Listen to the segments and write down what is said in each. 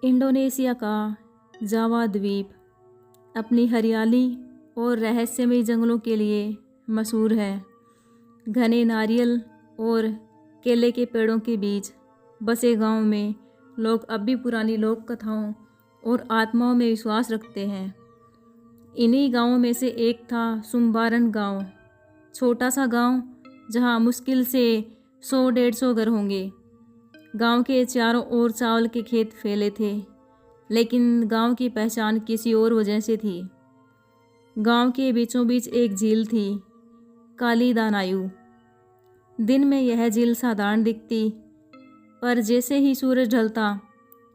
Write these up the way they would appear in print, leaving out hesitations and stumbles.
Indonesia का जावा द्वीप अपनी हरियाली और रहस्यमयी जंगलों के लिए मशहूर है। घने नारियल और केले के पेड़ों के बीच बसे गांव में लोग अब भी पुरानी लोक कथाओं और आत्माओं में विश्वास रखते हैं। इन्हीं गांवों में से एक था सुम्बारन गांव, छोटा सा गांव जहां मुश्किल से 100-150 घर होंगे। गांव के चारों ओर चावल के खेत फैले थे, लेकिन गांव की पहचान किसी और वजह से थी। गांव के बीचों बीच एक झील थी, काली दानायु। दिन में यह झील साधारण दिखती, पर जैसे ही सूरज ढलता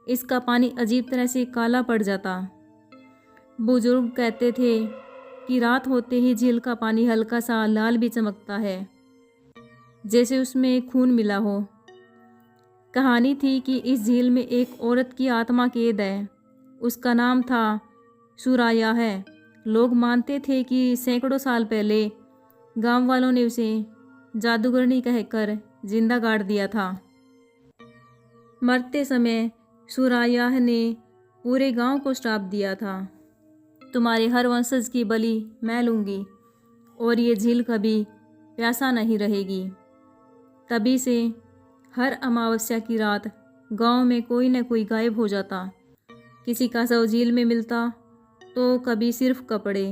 इसका पानी अजीब तरह से काला पड़ जाता। बुजुर्ग कहते थे कि रात होते ही झील का पानी हल्का सा लाल भी चमकता है, जैसे उसमें खून मिला हो। कहानी थी कि इस झील में एक औरत की आत्मा कैद है। उसका नाम था सुराया है। लोग मानते थे कि सैकड़ों साल पहले गांव वालों ने उसे जादूगरनी कहकर जिंदा गाड़ दिया था। मरते समय सुराया ने पूरे गांव को श्राप दिया था, तुम्हारे हर वंशज की बलि मैं लूँगी और ये झील कभी प्यासा नहीं रहेगी। तभी से हर अमावस्या की रात गांव में कोई न कोई गायब हो जाता। किसी का शव झील में मिलता तो कभी सिर्फ कपड़े।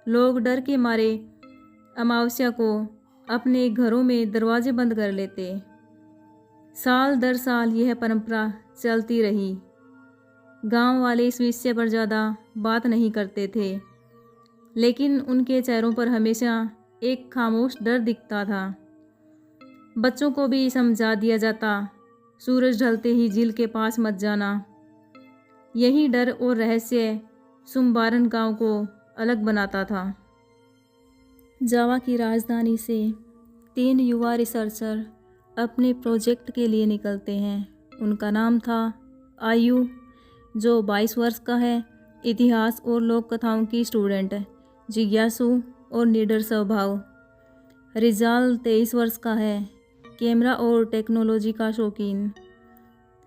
लोग डर के मारे अमावस्या को अपने घरों में दरवाजे बंद कर लेते। साल दर साल यह परंपरा चलती रही। गांव वाले इस विषय पर ज़्यादा बात नहीं करते थे, लेकिन उनके चेहरों पर हमेशा एक खामोश डर दिखता था। बच्चों को भी समझा दिया जाता, सूरज ढलते ही झील के पास मत जाना। यही डर और रहस्य सुम्बारन गांव को अलग बनाता था। जावा की राजधानी से 3 युवा रिसर्चर अपने प्रोजेक्ट के लिए निकलते हैं। उनका नाम था आयु, जो 22 वर्ष का है, इतिहास और लोक कथाओं की स्टूडेंट, जिज्ञासु और निडर स्वभाव। रिजाल 23 वर्ष का है, कैमरा और टेक्नोलॉजी का शौकीन,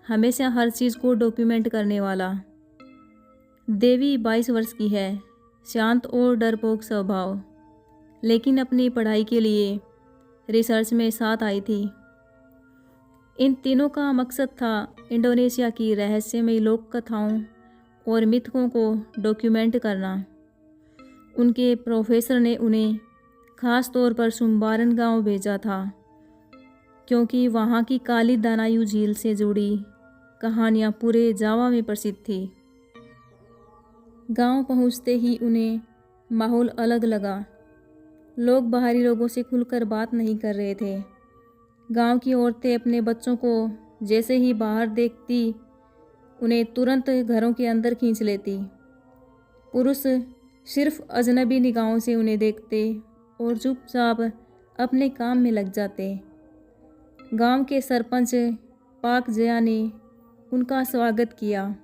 हमेशा हर चीज़ को डॉक्यूमेंट करने वाला। देवी 22 वर्ष की है, शांत और डरपोक स्वभाव, लेकिन अपनी पढ़ाई के लिए रिसर्च में साथ आई थी। इन तीनों का मकसद था इंडोनेशिया की रहस्यमयी लोक कथाओं और मिथकों को डॉक्यूमेंट करना। उनके प्रोफेसर ने उन्हें ख़ास तौर पर सुम्बारन गांव भेजा था, क्योंकि वहाँ की काली दानायु झील से जुड़ी कहानियाँ पूरे जावा में प्रसिद्ध थी। गांव पहुँचते ही उन्हें माहौल अलग लगा। लोग बाहरी लोगों से खुलकर बात नहीं कर रहे थे। गांव की औरतें अपने बच्चों को जैसे ही बाहर देखती उन्हें तुरंत घरों के अंदर खींच लेती। पुरुष सिर्फ अजनबी निगाहों से उन्हें देखते और चुपचाप अपने काम में लग जाते। गांव के सरपंच पाक जया ने उनका स्वागत किया,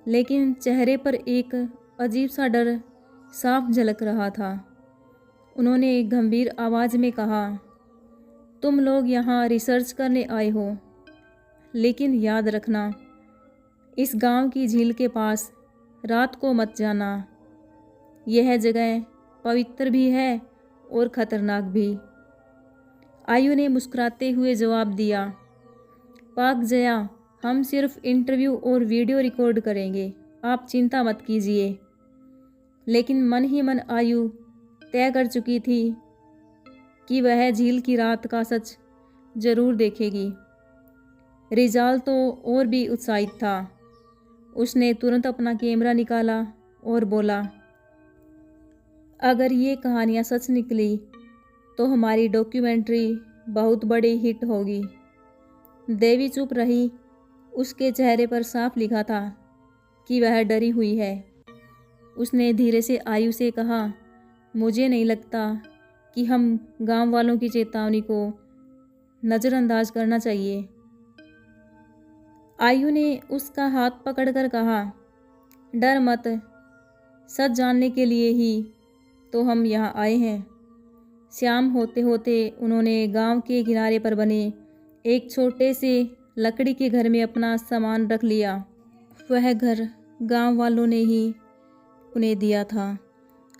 लेकिन चेहरे पर एक अजीब सा डर साफ झलक रहा था। उन्होंने गंभीर आवाज़ में कहा, तुम लोग यहाँ रिसर्च करने आए हो, लेकिन याद रखना, इस गांव की झील के पास रात को मत जाना। यह जगह पवित्र भी है और ख़तरनाक भी। आयु ने मुस्कुराते हुए जवाब दिया, पाक जया, हम सिर्फ इंटरव्यू और वीडियो रिकॉर्ड करेंगे, आप चिंता मत कीजिए। लेकिन मन ही मन आयु तय कर चुकी थी कि वह झील की रात का सच जरूर देखेगी। रिजाल तो और भी उत्साहित था। उसने तुरंत अपना कैमरा निकाला और बोला, अगर ये कहानियाँ सच निकली तो हमारी डॉक्यूमेंट्री बहुत बड़ी हिट होगी। देवी चुप रही। उसके चेहरे पर साफ लिखा था कि वह डरी हुई है। उसने धीरे से आयु से कहा, मुझे नहीं लगता कि हम गांव वालों की चेतावनी को नज़रअंदाज करना चाहिए। आयु ने उसका हाथ पकड़कर कहा, डर मत, सच जानने के लिए ही तो हम यहाँ आए हैं। शाम होते होते उन्होंने गांव के किनारे पर बने एक छोटे से लकड़ी के घर में अपना सामान रख लिया वह घर गांव वालों ने ही उन्हें दिया था।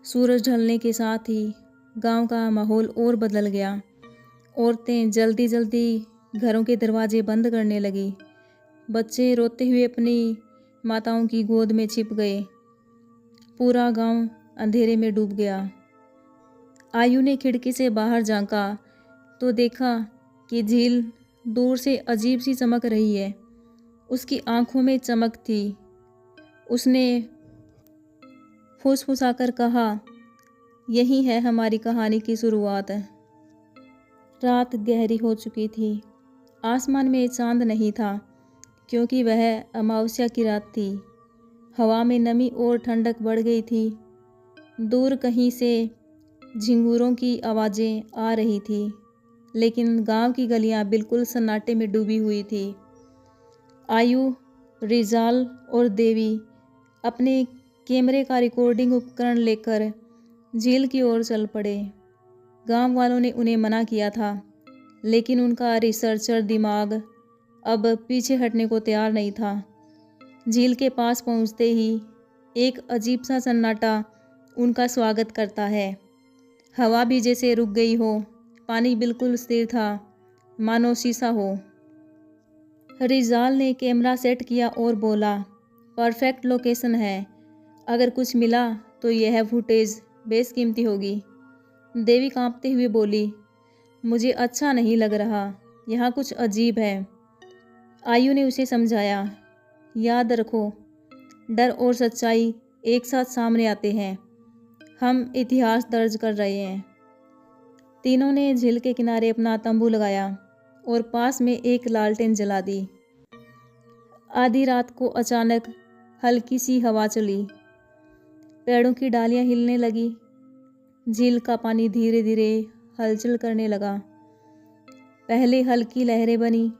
सूरज ढलने के साथ ही गांव का माहौल और बदल गया। औरतें जल्दी जल्दी घरों के दरवाजे बंद करने लगी। बच्चे रोते हुए अपनी माताओं की गोद में छिप गए। पूरा गांव अंधेरे में डूब गया। आयु ने खिड़की से बाहर झांका तो देखा कि झील दूर से अजीब सी चमक रही है। उसकी आंखों में चमक थी। उसने फुसफुसाकर कहा, यही है हमारी कहानी की शुरुआत। रात गहरी हो चुकी थी। आसमान में चांद नहीं था क्योंकि वह अमावस्या की रात थी। हवा में नमी और ठंडक बढ़ गई थी। दूर कहीं से झिंगुरों की आवाज़ें आ रही थी, लेकिन गांव की गलियां बिल्कुल सन्नाटे में डूबी हुई थी। आयु, रिजाल और देवी अपने कैमरे का रिकॉर्डिंग उपकरण लेकर झील की ओर चल पड़े। गांव वालों ने उन्हें मना किया था, लेकिन उनका रिसर्चर दिमाग अब पीछे हटने को तैयार नहीं था। झील के पास पहुंचते ही एक अजीब सा सन्नाटा उनका स्वागत करता है। हवा भी जैसे रुक गई हो। पानी बिल्कुल स्थिर था, मानो शीशा हो। रिजाल ने कैमरा सेट किया और बोला, परफेक्ट लोकेशन है। अगर कुछ मिला तो यह फुटेज बेशकीमती होगी। देवी कांपते हुए बोली, मुझे अच्छा नहीं लग रहा, यहाँ कुछ अजीब है। आयु ने उसे समझाया, याद रखो, डर और सच्चाई एक साथ सामने आते हैं। हम इतिहास दर्ज कर रहे हैं। तीनों ने झील के किनारे अपना तंबू लगाया और पास में एक लालटेन जला दी। आधी रात को अचानक हल्की सी हवा चली। पेड़ों की डालियां हिलने लगी। झील का पानी धीरे धीरे हलचल करने लगा। पहले हल्की लहरें बनी,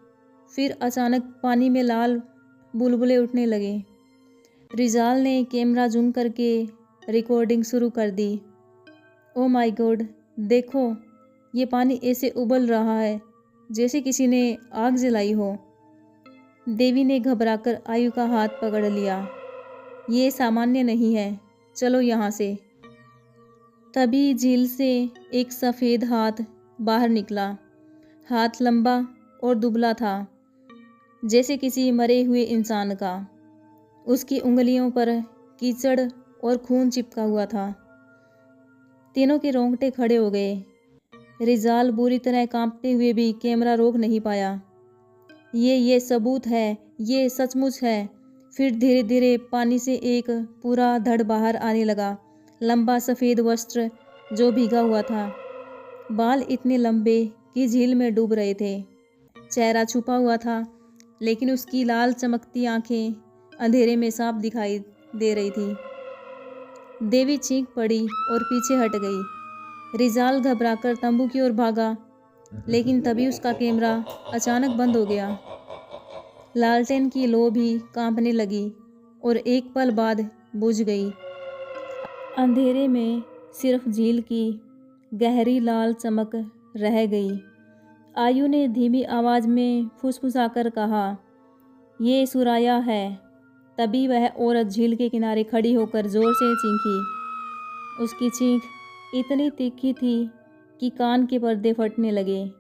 फिर अचानक पानी में लाल बुलबुले उठने लगे। रिजाल ने कैमरा जूम करके रिकॉर्डिंग शुरू कर दी। ओ माय गॉड, देखो, ये पानी ऐसे उबल रहा है जैसे किसी ने आग जलाई हो। देवी ने घबराकर आयु का हाथ पकड़ लिया। ये सामान्य नहीं है, चलो यहाँ से। तभी झील से एक सफ़ेद हाथ बाहर निकला। हाथ लंबा और दुबला था, जैसे किसी मरे हुए इंसान का। उसकी उंगलियों पर कीचड़ और खून चिपका हुआ था। तीनों के रोंगटे खड़े हो गए। रिजाल बुरी तरह कांपते हुए भी कैमरा रोक नहीं पाया। ये सबूत है, ये सचमुच है। फिर धीरे धीरे पानी से एक पूरा धड़ बाहर आने लगा। लंबा सफ़ेद वस्त्र जो भीगा हुआ था। बाल इतने लंबे कि झील में डूब रहे थे। चेहरा छुपा हुआ था, लेकिन उसकी लाल चमकती आंखें अंधेरे में साफ दिखाई दे रही थी। देवी चीख पड़ी और पीछे हट गई। रिजाल घबराकर तंबू की ओर भागा, लेकिन तभी उसका कैमरा अचानक बंद हो गया। लालटेन की लौ भी कांपने लगी और एक पल बाद बुझ गई। अंधेरे में सिर्फ झील की गहरी लाल चमक रह गई। आयु ने धीमी आवाज़ में फुसफुसाकर कहा, ये सुराया है। तभी वह औरत झील के किनारे खड़ी होकर ज़ोर से चीखी। उसकी चीख इतनी तीखी थी कि कान के पर्दे फटने लगे।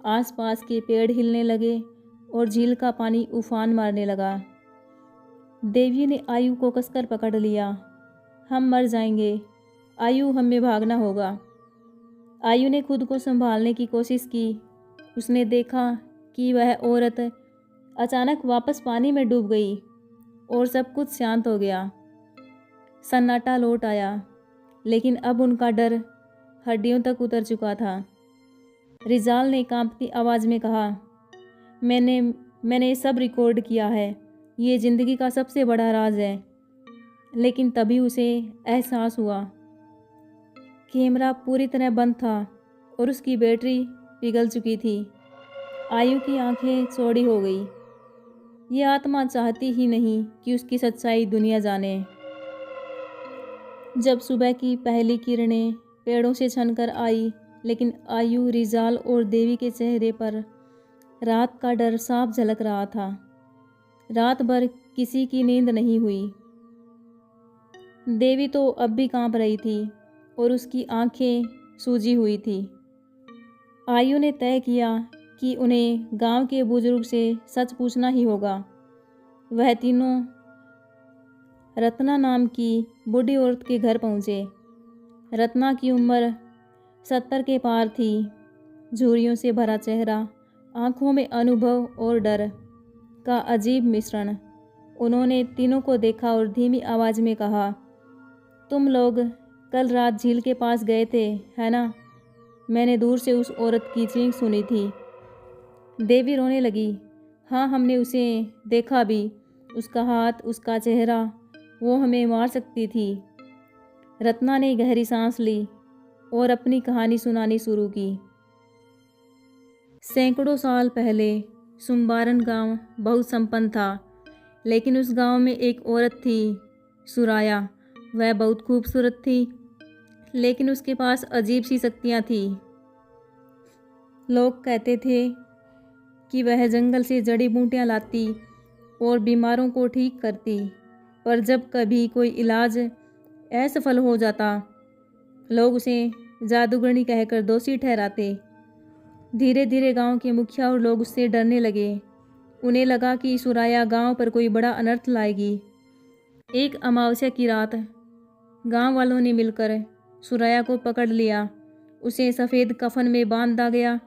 आसपास के पेड़ हिलने लगे और झील का पानी उफान मारने लगा। देवी ने आयु को कसकर पकड़ लिया। हम मर जाएंगे, आयु, हमें भागना होगा। आयु ने खुद को संभालने की कोशिश की। उसने देखा कि वह औरत अचानक वापस पानी में डूब गई और सब कुछ शांत हो गया। सन्नाटा लौट आया, लेकिन अब उनका डर हड्डियों तक उतर चुका था। रिजाल ने कांपती आवाज़ में कहा, मैंने सब रिकॉर्ड किया है। ये ज़िंदगी का सबसे बड़ा राज है। लेकिन तभी उसे एहसास हुआ, कैमरा पूरी तरह बंद था और उसकी बैटरी पिघल चुकी थी। आयु की आंखें चौड़ी हो गई। ये आत्मा चाहती ही नहीं कि उसकी सच्चाई दुनिया जाने। जब सुबह की पहली किरणें पेड़ों से छनकर आई, लेकिन आयु, रिजाल और देवी के चेहरे पर रात का डर साफ झलक रहा था। रात भर किसी की नींद नहीं हुई। देवी तो अब भी कांप रही थी और उसकी आंखें सूजी हुई थी। आयु ने तय किया कि उन्हें गांव के बुजुर्ग से सच पूछना ही होगा। वह तीनों रत्ना नाम की बूढ़ी औरत के घर पहुँचे। रत्ना की उम्र 70 के पार थी। झुर्रियों से भरा चेहरा, आंखों में अनुभव और डर का अजीब मिश्रण। उन्होंने तीनों को देखा और धीमी आवाज़ में कहा, तुम लोग कल रात झील के पास गए थे, है ना? मैंने दूर से उस औरत की चीख सुनी थी। देवी रोने लगी। हाँ, हमने उसे देखा भी। उसका हाथ, उसका चेहरा, वो हमें मार सकती थी। रत्ना ने गहरी सांस ली और अपनी कहानी सुनानी शुरू की। सैकड़ों साल पहले सुम्बारन गांव बहुत संपन्न था, लेकिन उस गांव में एक औरत थी, सुराया। वह बहुत खूबसूरत थी, लेकिन उसके पास अजीब सी शक्तियाँ थीं। लोग कहते थे कि वह जंगल से जड़ी बूटियाँ लाती और बीमारों को ठीक करती, पर जब कभी कोई इलाज असफल हो जाता, लोग उसे जादूगरनी कहकर दोषी ठहराते। धीरे धीरे गांव के मुखिया और लोग उससे डरने लगे। उन्हें लगा कि सुराया गांव पर कोई बड़ा अनर्थ लाएगी। एक अमावस्या की रात गांव वालों ने मिलकर सुराया को पकड़ लिया। उसे सफ़ेद कफन में बांधा गया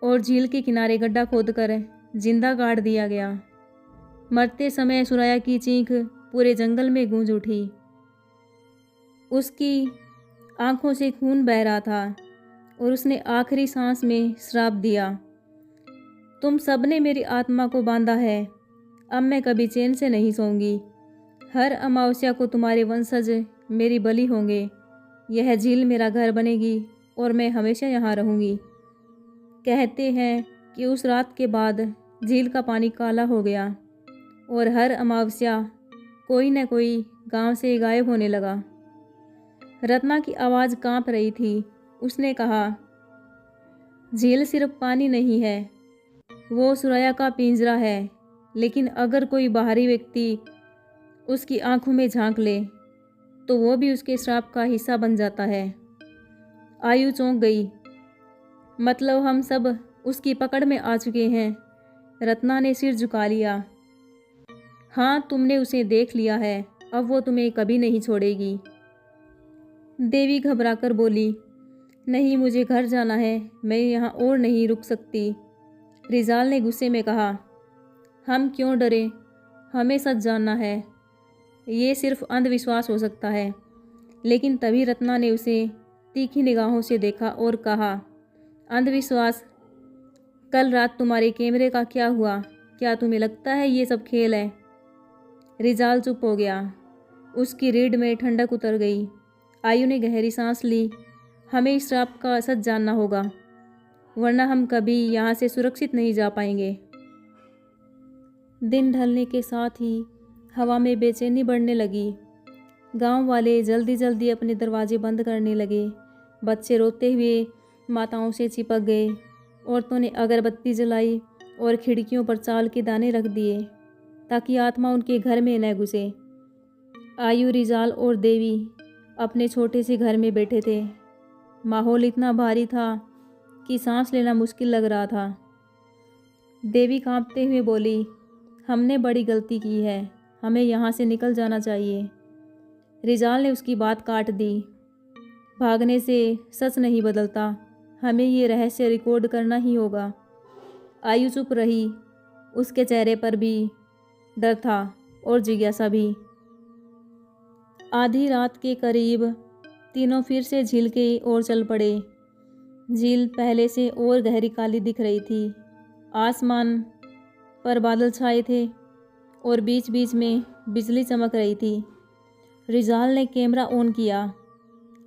और झील के किनारे गड्ढा खोदकर जिंदा गाड़ दिया गया। मरते समय सुराया की चीख पूरे जंगल में गूंज उठी। उसकी आंखों से खून बह रहा था और उसने आखिरी सांस में श्राप दिया, तुम सबने मेरी आत्मा को बांधा है, अब मैं कभी चैन से नहीं सोऊंगी। हर अमावस्या को तुम्हारे वंशज मेरी बलि होंगे। यह झील मेरा घर बनेगी और मैं हमेशा यहाँ रहूँगी। कहते हैं कि उस रात के बाद झील का पानी काला हो गया और हर अमावस्या कोई न कोई गांव से गायब होने लगा। रत्ना की आवाज़ कांप रही थी। उसने कहा, झील सिर्फ पानी नहीं है, वो सुराया का पिंजरा है। लेकिन अगर कोई बाहरी व्यक्ति उसकी आंखों में झांक ले तो वो भी उसके श्राप का हिस्सा बन जाता है। आयु चौंक गई। मतलब हम सब उसकी पकड़ में आ चुके हैं। रत्ना ने सिर झुका लिया। हाँ, तुमने उसे देख लिया है, अब वो तुम्हें कभी नहीं छोड़ेगी। देवी घबराकर बोली, नहीं, मुझे घर जाना है, मैं यहाँ और नहीं रुक सकती। रिजाल ने गुस्से में कहा, हम क्यों डरे, हमें सच जानना है। ये सिर्फ अंधविश्वास हो सकता है। लेकिन तभी रत्ना ने उसे तीखी निगाहों से देखा और कहा, अंधविश्वास? कल रात तुम्हारे कैमरे का क्या हुआ? क्या तुम्हें लगता है ये सब खेल है? रिजाल चुप हो गया। उसकी रीढ़ में ठंडक उतर गई। आयु ने गहरी सांस ली। हमें इस श्राप का सच जानना होगा, वरना हम कभी यहाँ से सुरक्षित नहीं जा पाएंगे। दिन ढलने के साथ ही हवा में बेचैनी बढ़ने लगी। गांव वाले जल्दी जल्दी अपने दरवाजे बंद करने लगे। बच्चे रोते हुए माताओं से चिपक गए। औरतों ने अगरबत्ती जलाई और खिड़कियों पर चावल के दाने रख दिए ताकि आत्मा उनके घर में न घुसे। आयु, रिजाल और देवी अपने छोटे से घर में बैठे थे। माहौल इतना भारी था कि सांस लेना मुश्किल लग रहा था। देवी कांपते हुए बोली, हमने बड़ी गलती की है, हमें यहाँ से निकल जाना चाहिए। रिजाल ने उसकी बात काट दी। भागने से सच नहीं बदलता, हमें ये रहस्य रिकॉर्ड करना ही होगा। आयु चुप रही। उसके चेहरे पर भी डर था और जिज्ञासा भी। आधी रात के करीब तीनों फिर से झील की ओर चल पड़े। झील पहले से और गहरी काली दिख रही थी। आसमान पर बादल छाए थे और बीच बीच में बिजली चमक रही थी। रिजाल ने कैमरा ऑन किया।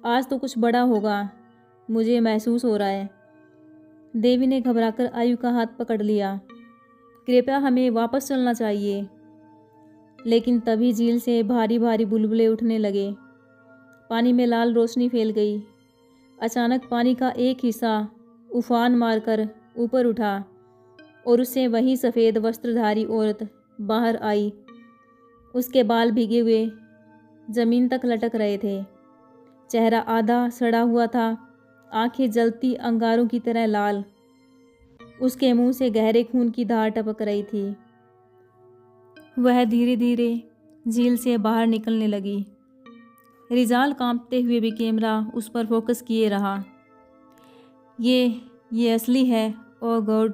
आज तो कुछ बड़ा होगा, मुझे महसूस हो रहा है। देवी ने घबराकर आयु का हाथ पकड़ लिया। कृपया हमें वापस चलना चाहिए। लेकिन तभी झील से भारी भारी बुलबुले उठने लगे। पानी में लाल रोशनी फैल गई। अचानक पानी का एक हिस्सा उफान मारकर ऊपर उठा और उससे वही सफ़ेद वस्त्रधारी औरत बाहर आई। उसके बाल भीगे हुए ज़मीन तक लटक रहे थे। चेहरा आधा सड़ा हुआ था, आंखें जलती अंगारों की तरह लाल। उसके मुंह से गहरे खून की धार टपक रही थी। वह धीरे धीरे झील से बाहर निकलने लगी। रिजाल कांपते हुए भी कैमरा उस पर फोकस किए रहा। ये असली है। ओ गॉड,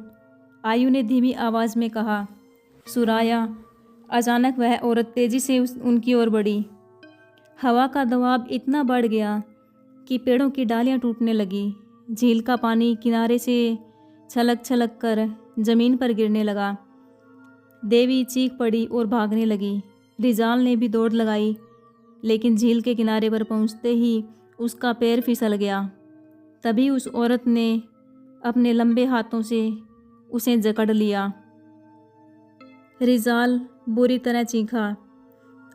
आयु ने धीमी आवाज़ में कहा। सुराया। अचानक वह औरत तेज़ी से उनकी ओर बढ़ी। हवा का दबाव इतना बढ़ गया कि पेड़ों की डालियां टूटने लगी। झील का पानी किनारे से छलक छलक कर ज़मीन पर गिरने लगा। देवी चीख पड़ी और भागने लगी। रिजाल ने भी दौड़ लगाई, लेकिन झील के किनारे पर पहुंचते ही उसका पैर फिसल गया। तभी उस औरत ने अपने लंबे हाथों से उसे जकड़ लिया। रिजाल बुरी तरह चीखा,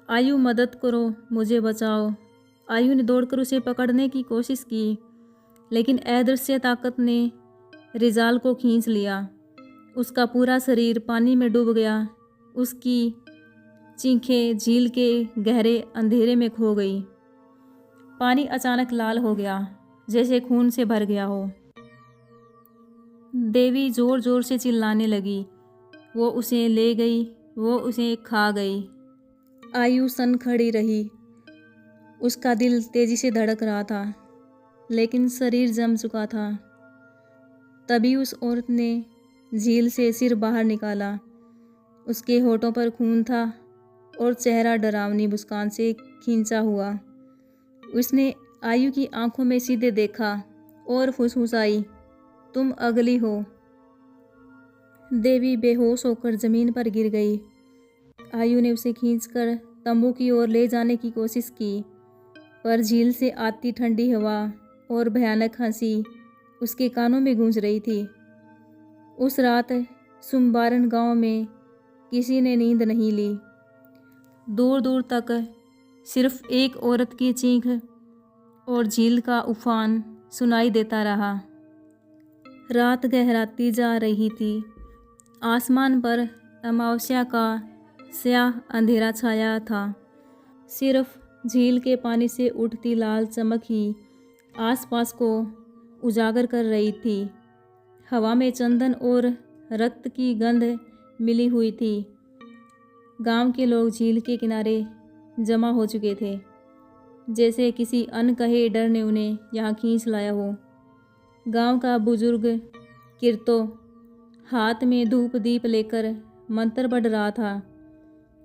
आयु मदद करो, मुझे बचाओ। आयु ने दौड़कर उसे पकड़ने की कोशिश की, लेकिन अदृश्य ताकत ने रिजाल को खींच लिया। उसका पूरा शरीर पानी में डूब गया। उसकी चीखें झील के गहरे अंधेरे में खो गई। पानी अचानक लाल हो गया, जैसे खून से भर गया हो। देवी ज़ोर ज़ोर से चिल्लाने लगी, वो उसे ले गई, वो उसे खा गई। आयु सन खड़ी रही। उसका दिल तेज़ी से धड़क रहा था, लेकिन शरीर जम चुका था। तभी उस औरत ने झील से सिर बाहर निकाला। उसके होठों पर खून था और चेहरा डरावनी मुस्कान से खींचा हुआ। उसने आयु की आंखों में सीधे देखा और फुसफुसाई, तुम अगली हो। देवी बेहोश होकर ज़मीन पर गिर गई। आयु ने उसे खींचकर तंबू की ओर ले जाने की कोशिश की, पर झील से आती ठंडी हवा और भयानक हंसी उसके कानों में गूंज रही थी। उस रात सुम्बारन गांव में किसी ने नींद नहीं ली। दूर दूर तक सिर्फ एक औरत की चीख और झील का उफान सुनाई देता रहा। रात गहराती जा रही थी। आसमान पर अमावस्या का स्याह अंधेरा छाया था। सिर्फ झील के पानी से उठती लाल चमक ही आसपास को उजागर कर रही थी। हवा में चंदन और रक्त की गंध मिली हुई थी। गांव के लोग झील के किनारे जमा हो चुके थे, जैसे किसी अनकहे डर ने उन्हें यहाँ खींच लाया हो। गांव का बुजुर्ग किरतो हाथ में धूप दीप लेकर मंत्र पढ़ रहा था।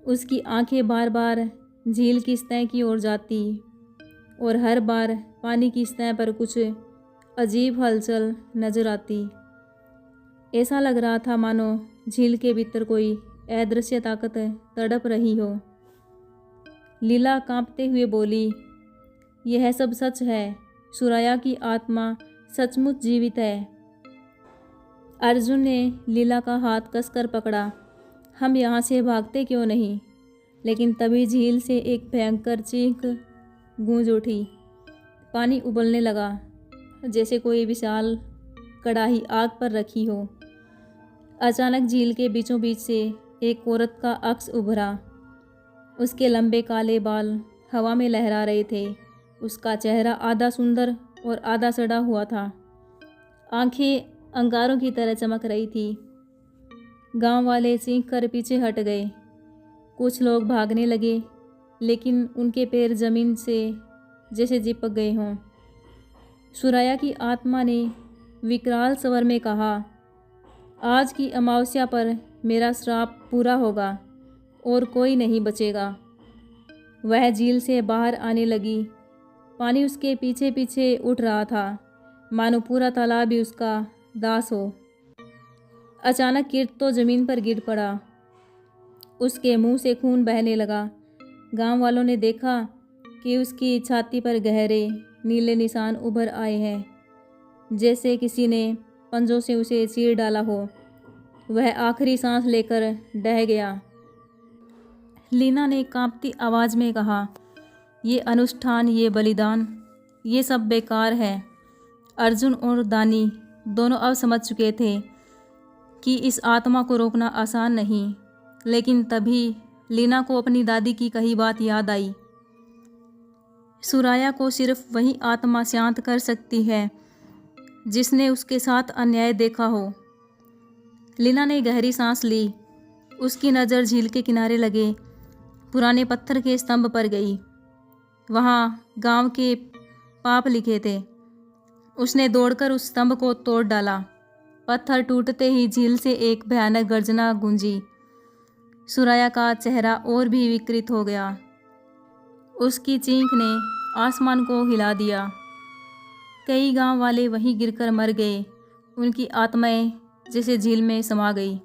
उसकी आंखें बार बार झील की सतह की ओर जाती और हर बार पानी की सतह पर कुछ अजीब हलचल नजर आती। ऐसा लग रहा था मानो झील के भीतर कोई अदृश्य ताकत तड़प रही हो। लीला कांपते हुए बोली, यह सब सच है। सुराया की आत्मा सचमुच जीवित है। अर्जुन ने लीला का हाथ कसकर पकड़ा। हम यहाँ से भागते क्यों नहीं? लेकिन तभी झील से एक भयंकर चीख गूंज उठी। पानी उबलने लगा, जैसे कोई विशाल कड़ाही आग पर रखी हो। अचानक झील के बीचों बीच से एक औरत का अक्स उभरा। उसके लंबे काले बाल हवा में लहरा रहे थे। उसका चेहरा आधा सुंदर और आधा सड़ा हुआ था। आंखें अंगारों की तरह चमक रही थी। गांव वाले चीख कर पीछे हट गए। कुछ लोग भागने लगे, लेकिन उनके पैर जमीन से जैसे चिपक गए हों। सुराया की आत्मा ने विकराल स्वर में कहा, आज की अमावस्या पर मेरा श्राप पूरा होगा और कोई नहीं बचेगा। वह झील से बाहर आने लगी। पानी उसके पीछे पीछे उठ रहा था, मानो पूरा तालाब ही उसका दास हो। अचानक किरतो ज़मीन पर गिर पड़ा। उसके मुंह से खून बहने लगा। गांव वालों ने देखा कि उसकी छाती पर गहरे नीले निशान उभर आए हैं, जैसे किसी ने पंजों से उसे चीर डाला हो। वह आखिरी सांस लेकर ढह गया। लीना ने कांपती आवाज़ में कहा, ये अनुष्ठान, ये बलिदान, ये सब बेकार है। अर्जुन और दानी दोनों अब समझ चुके थे कि इस आत्मा को रोकना आसान नहीं, लेकिन तभी लीना को अपनी दादी की कही बात याद आई। सुराया को सिर्फ वही आत्मा शांत कर सकती है जिसने उसके साथ अन्याय देखा हो। लीना ने गहरी सांस ली। उसकी नज़र झील के किनारे लगे पुराने पत्थर के स्तंभ पर गई। वहाँ गांव के पाप लिखे थे। उसने दौड़कर उस स्तंभ को तोड़ डाला। पत्थर टूटते ही झील से एक भयानक गर्जना गूंजी। सुराया का चेहरा और भी विकृत हो गया। उसकी चीख ने आसमान को हिला दिया। कई गांव वाले वहीं गिरकर मर गए। उनकी आत्माएं जैसे झील में समा गई।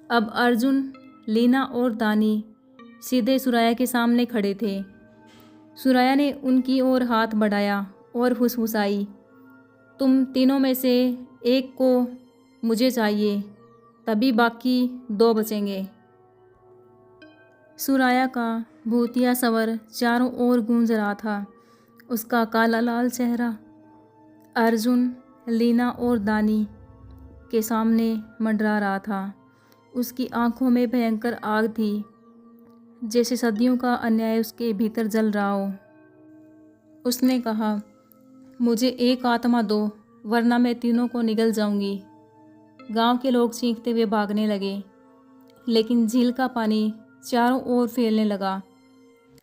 अब अर्जुन, लीना और दानी सीधे सुराया के सामने खड़े थे। सुराया ने उनकी ओर हाथ बढ़ाया और फुसफुसाई, तुम तीनों में से एक को मुझे चाहिए, तभी बाकी दो बचेंगे। सुराया का भूतिया स्वर चारों ओर गूंज रहा था। उसका काला लाल चेहरा अर्जुन, लीना और दानी के सामने मंडरा रहा था। उसकी आंखों में भयंकर आग थी, जैसे सदियों का अन्याय उसके भीतर जल रहा हो। उसने कहा, मुझे एक आत्मा दो, वरना मैं तीनों को निगल जाऊंगी। गांव के लोग चीखते हुए भागने लगे, लेकिन झील का पानी चारों ओर फैलने लगा।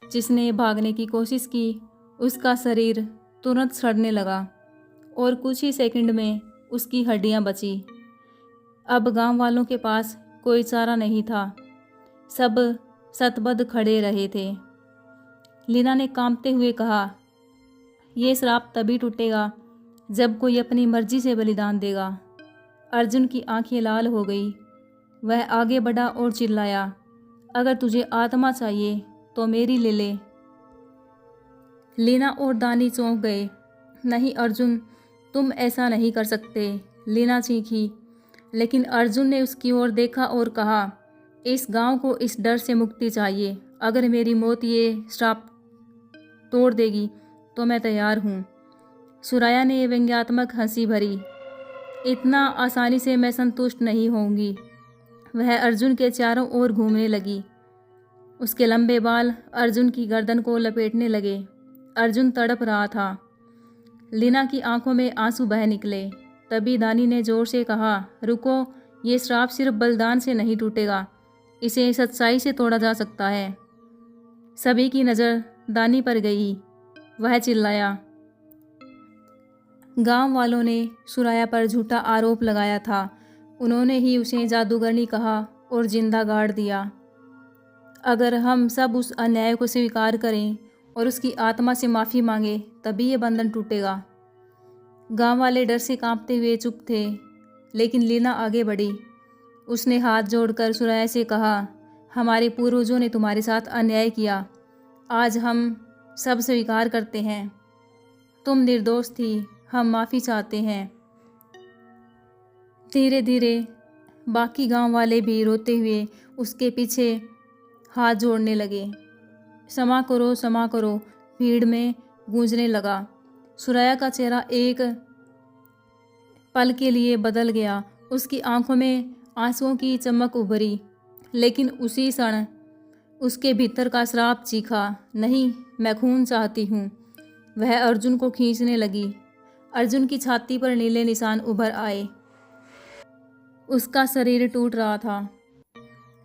जिसने भागने की कोशिश की, उसका शरीर तुरंत सड़ने लगा और कुछ ही सेकंड में उसकी हड्डियां बची। अब गांव वालों के पास कोई चारा नहीं था। सब सतबद्ध खड़े रहे थे। लीना ने कांपते हुए कहा, ये श्राप तभी टूटेगा जब कोई अपनी मर्जी से बलिदान देगा। अर्जुन की आंखें लाल हो गई। वह आगे बढ़ा और चिल्लाया, अगर तुझे आत्मा चाहिए तो मेरी ले ले। लीना और दानी चौंक गए। नहीं अर्जुन, तुम ऐसा नहीं कर सकते, लीना चीखी। लेकिन अर्जुन ने उसकी ओर देखा और कहा, इस गांव को इस डर से मुक्ति चाहिए। अगर मेरी मौत ये श्राप तोड़ देगी तो मैं तैयार हूँ। सुराया ने व्यंग्यात्मक हंसी भरी, इतना आसानी से मैं संतुष्ट नहीं होंगी। वह अर्जुन के चारों ओर घूमने लगी। उसके लंबे बाल अर्जुन की गर्दन को लपेटने लगे। अर्जुन तड़प रहा था। लीना की आंखों में आंसू बह निकले। तभी दानी ने जोर से कहा, रुको, ये श्राप सिर्फ बलिदान से नहीं टूटेगा, इसे सच्चाई से तोड़ा जा सकता है। सभी की नज़र दानी पर गई। वह चिल्लाया, गांव वालों ने सुराया पर झूठा आरोप लगाया था। उन्होंने ही उसे जादूगरनी कहा और जिंदा गाड़ दिया। अगर हम सब उस अन्याय को स्वीकार करें और उसकी आत्मा से माफ़ी मांगे, तभी ये बंधन टूटेगा। गांव वाले डर से कांपते हुए चुप थे, लेकिन लीना आगे बढ़ी। उसने हाथ जोड़कर सुराया से कहा, हमारे पूर्वजों ने तुम्हारे साथ अन्याय किया, आज हम सब स्वीकार करते हैं। तुम निर्दोष थी, हम माफ़ी चाहते हैं। धीरे धीरे बाकी गांव वाले भी रोते हुए उसके पीछे हाथ जोड़ने लगे। क्षमा करो, भीड़ में गूंजने लगा। सुराया का चेहरा एक पल के लिए बदल गया। उसकी आंखों में आंसुओं की चमक उभरी, लेकिन उसी क्षण उसके भीतर का श्राप चीखा, नहीं, मैं खून चाहती हूँ। वह अर्जुन को खींचने लगी। अर्जुन की छाती पर नीले निशान उभर आए। उसका शरीर टूट रहा था।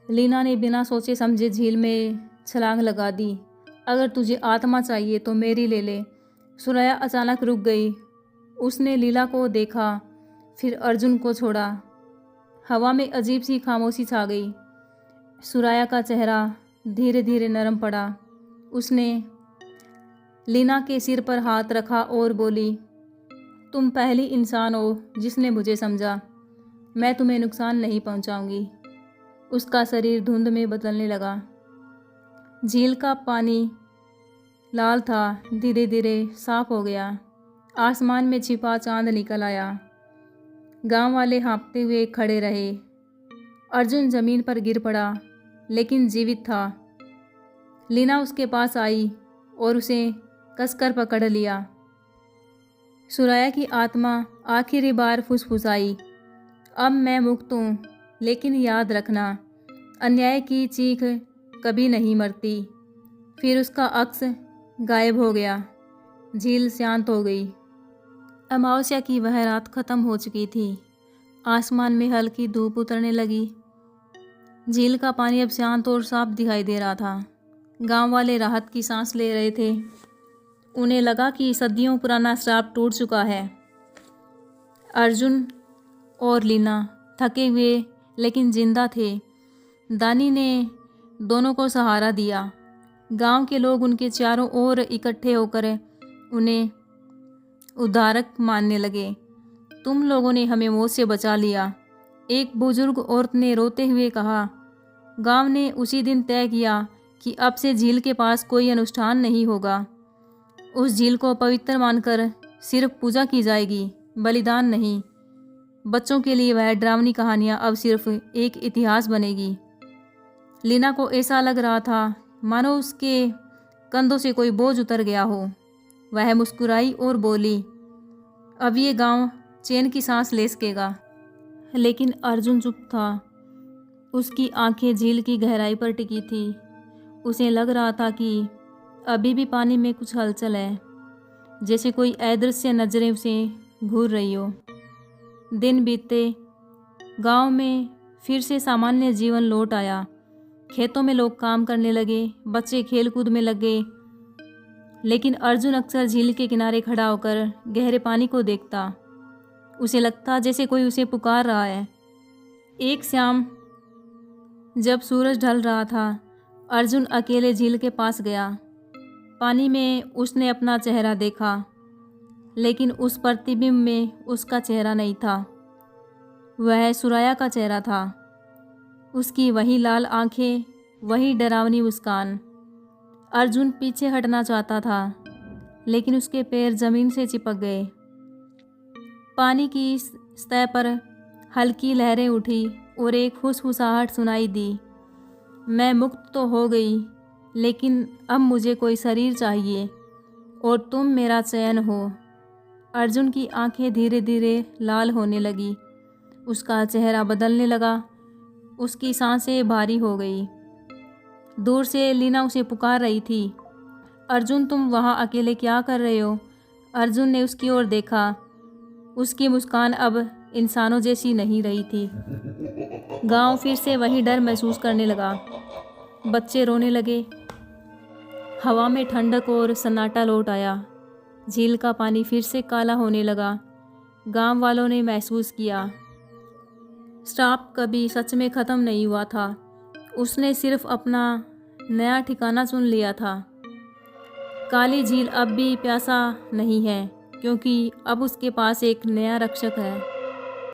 लीना ने बिना सोचे समझे झील में छलांग लगा दी। अगर तुझे आत्मा चाहिए तो मेरी ले ले। सुराया अचानक रुक गई। उसने लीला को देखा, फिर अर्जुन को छोड़ा। हवा में अजीब सी खामोशी छा गई। सुराया का चेहरा धीरे धीरे नरम पड़ा। उसने लीना के सिर पर हाथ रखा और बोली, तुम पहली इंसान हो जिसने मुझे समझा। मैं तुम्हें नुकसान नहीं पहुंचाऊंगी। उसका शरीर धुंध में बदलने लगा। झील का पानी लाल था, धीरे धीरे साफ हो गया। आसमान में छिपा चांद निकल आया। गांव वाले हाँफते हुए खड़े रहे। अर्जुन जमीन पर गिर पड़ा, लेकिन जीवित था। लीना उसके पास आई और उसे कसकर पकड़ लिया। सुराया की आत्मा आखिरी बार फुसफुसाई, अब मैं मुक्त हूँ, लेकिन याद रखना, अन्याय की चीख कभी नहीं मरती। फिर उसका अक्स गायब हो गया। झील शांत हो गई। अमावस्या की वह रात ख़त्म हो चुकी थी। आसमान में हल्की धूप उतरने लगी। झील का पानी अब शांत और साफ दिखाई दे रहा था। गांव वाले राहत की सांस ले रहे थे। उन्हें लगा कि सदियों पुराना श्राप टूट चुका है। अर्जुन और लीना थके हुए लेकिन जिंदा थे। दानी ने दोनों को सहारा दिया। गांव के लोग उनके चारों ओर इकट्ठे होकर उन्हें उद्धारक मानने लगे। तुम लोगों ने हमें मौत से बचा लिया, एक बुजुर्ग औरत ने रोते हुए कहा। गांव ने उसी दिन तय किया कि अब से झील के पास कोई अनुष्ठान नहीं होगा। उस झील को पवित्र मानकर सिर्फ पूजा की जाएगी, बलिदान नहीं। बच्चों के लिए वह डरावनी कहानियाँ अब सिर्फ एक इतिहास बनेगी। लीना को ऐसा लग रहा था मानो उसके कंधों से कोई बोझ उतर गया हो। वह मुस्कुराई और बोली, अब ये गांव चैन की सांस ले सकेगा। लेकिन अर्जुन चुप था। उसकी आंखें झील की गहराई पर टिकी थी। उसे लग रहा था कि अभी भी पानी में कुछ हलचल है, जैसे कोई अदृश्य नजरें उसे घूर रही हो। दिन बीते, गांव में फिर से सामान्य जीवन लौट आया। खेतों में लोग काम करने लगे, बच्चे खेल कूद में लग गए। लेकिन अर्जुन अक्सर झील के किनारे खड़ा होकर गहरे पानी को देखता। उसे लगता जैसे कोई उसे पुकार रहा है। एक शाम जब सूरज ढल रहा था, अर्जुन अकेले झील के पास गया। पानी में उसने अपना चेहरा देखा, लेकिन उस प्रतिबिंब में उसका चेहरा नहीं था। वह सुराया का चेहरा था। उसकी वही लाल आंखें, वही डरावनी मुस्कान। अर्जुन पीछे हटना चाहता था, लेकिन उसके पैर जमीन से चिपक गए। पानी की सतह पर हल्की लहरें उठी और एक फुसफुसाहट सुनाई दी। मैं मुक्त तो हो गई, लेकिन अब मुझे कोई शरीर चाहिए और तुम मेरा चयन हो। अर्जुन की आंखें धीरे धीरे लाल होने लगी। उसका चेहरा बदलने लगा। उसकी सांसें भारी हो गई। दूर से लीना उसे पुकार रही थी, अर्जुन तुम वहाँ अकेले क्या कर रहे हो? अर्जुन ने उसकी ओर देखा। उसकी मुस्कान अब इंसानों जैसी नहीं रही थी। गांव फिर से वही डर महसूस करने लगा। बच्चे रोने लगे। हवा में ठंडक और सन्नाटा लौट आया। झील का पानी फिर से काला होने लगा। गांव वालों ने महसूस किया, श्राप कभी सच में ख़त्म नहीं हुआ था। उसने सिर्फ अपना नया ठिकाना चुन लिया था। काली झील अब भी प्यासा नहीं है, क्योंकि अब उसके पास एक नया रक्षक है।